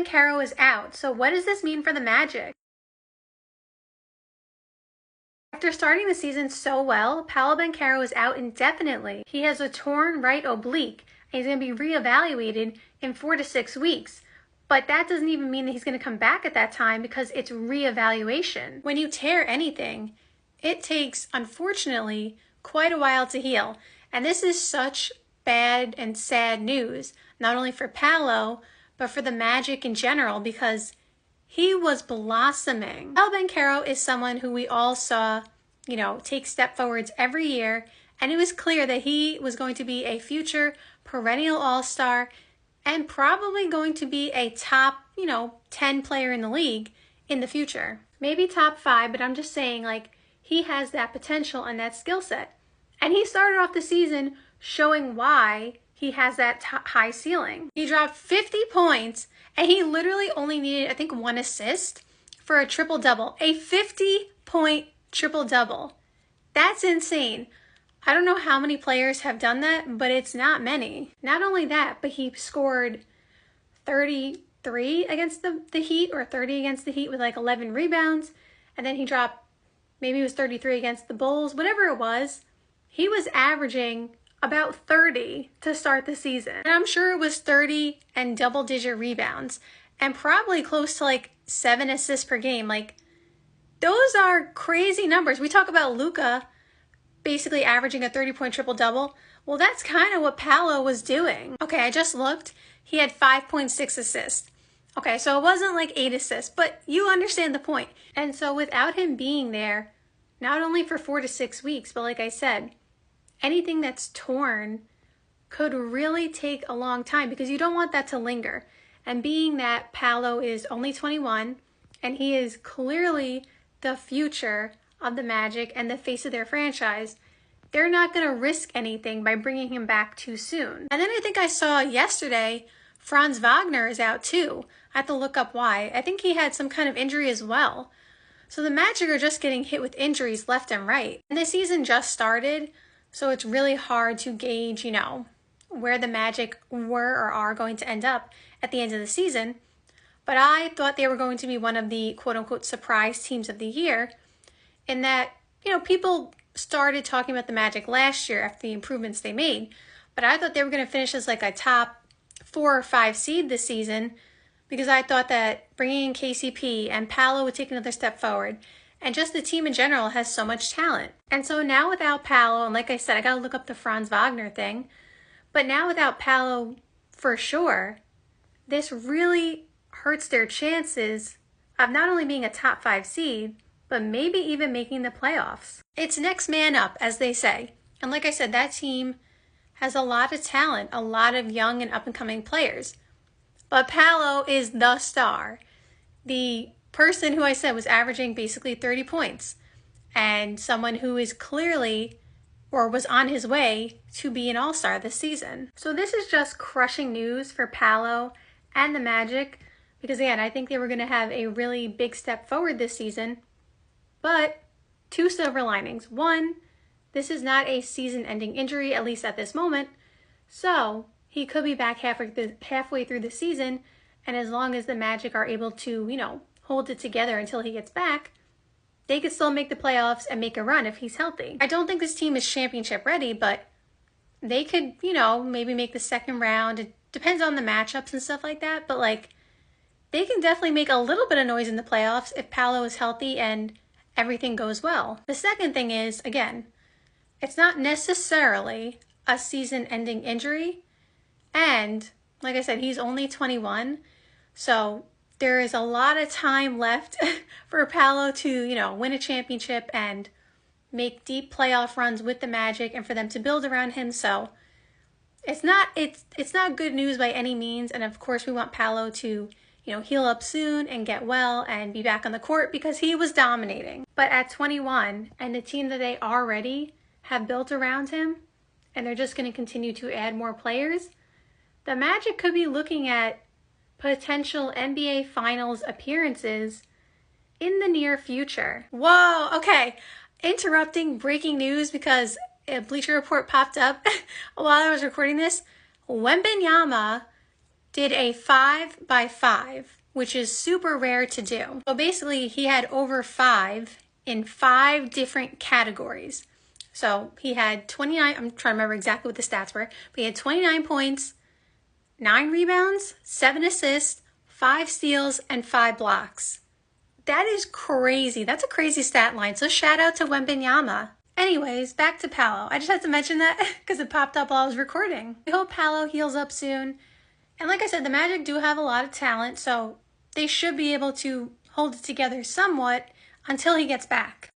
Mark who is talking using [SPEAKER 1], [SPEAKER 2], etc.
[SPEAKER 1] Banchero is out. So what does this mean for the Magic? After starting the season so well, Paolo Banchero is out indefinitely. He has a torn right oblique, and he's going to be reevaluated in 4 to 6 weeks. But that doesn't even mean that he's going to come back at that time because it's reevaluation. When you tear anything, it takes, unfortunately, quite a while to heal. And this is such bad and sad news, not only for Paolo, but for the Magic in general, because he was blossoming. Paolo Banchero is someone who we all saw, take step forwards every year, and it was clear that he was going to be a future perennial all-star and probably going to be a top, 10 player in the league in the future. Maybe top 5, but I'm just saying, he has that potential and that skill set. And he started off the season showing why he has that high ceiling. He dropped 50 points, and he literally only needed, I think, 1 assist for a triple-double. A 50-point triple-double. That's insane. I don't know how many players have done that, but it's not many. Not only that, but he scored 33 against the Heat, or 30 against the Heat with 11 rebounds. And then he dropped, maybe it was 33 against the Bulls, whatever it was. He was averaging about 30 to start the season. And I'm sure it was 30 and double-digit rebounds, and probably close to 7 assists per game. Those are crazy numbers. We talk about Luka basically averaging a 30-point triple-double. Well, that's kind of what Paolo was doing. Okay, I just looked. He had 5.6 assists. Okay, so it wasn't 8 assists, but you understand the point. And so without him being there, not only for 4 to 6 weeks, but like I said, anything that's torn could really take a long time because you don't want that to linger. And being that Paolo is only 21 and he is clearly the future of the Magic and the face of their franchise, they're not going to risk anything by bringing him back too soon. And then I think I saw yesterday Franz Wagner is out too. I have to look up why. I think he had some kind of injury as well. So the Magic are just getting hit with injuries left and right. And the season just started, so it's really hard to gauge, where the Magic were or are going to end up at the end of the season. But I thought they were going to be one of the quote-unquote surprise teams of the year, in that, people started talking about the Magic last year after the improvements they made. But I thought they were going to finish as a top 4 or 5 seed this season, because I thought that bringing in KCP and Paolo would take another step forward. And just the team in general has so much talent. And so now without Paolo, and like I said, I got to look up the Franz Wagner thing. But now without Paolo, for sure, this really hurts their chances of not only being a top 5 seed, but maybe even making the playoffs. It's next man up, as they say. And like I said, that team has a lot of talent, a lot of young and up-and-coming players. But Paolo is the star. The person who I said was averaging basically 30 points, and someone who is clearly, or was on his way to be an all-star this season. So this is just crushing news for Paolo and the Magic, because again, I think they were going to have a really big step forward this season. But 2 silver linings. 1, this is not a season-ending injury, at least at this moment. So he could be back halfway through the season, and as long as the Magic are able to, hold it together until he gets back, they could still make the playoffs and make a run if he's healthy. I don't think this team is championship ready, but they could, maybe make the second round. It depends on the matchups and stuff like that, but they can definitely make a little bit of noise in the playoffs if Paolo is healthy and everything goes well. The second thing is, again, it's not necessarily a season-ending injury, and like I said, he's only 21, so there is a lot of time left for Paolo to, win a championship and make deep playoff runs with the Magic, and for them to build around him. So it's not good news by any means. And of course, we want Paolo to, heal up soon and get well and be back on the court, because he was dominating. But at 21, and the team that they already have built around him, and they're just going to continue to add more players, the Magic could be looking at potential NBA Finals appearances in the near future. Whoa, okay. Interrupting, breaking news, because a Bleacher Report popped up while I was recording this. Wembanyama did a 5x5, which is super rare to do. So basically he had over 5 in 5 different categories. So he had 29, I'm trying to remember exactly what the stats were, but he had 29 points, 9 rebounds, 7 assists, 5 steals, and 5 blocks. That is crazy. That's a crazy stat line. So shout out to Wembanyama. Anyways, back to Paolo. I just had to mention that because it popped up while I was recording. I hope Paolo heals up soon. And like I said, the Magic do have a lot of talent, so they should be able to hold it together somewhat until he gets back.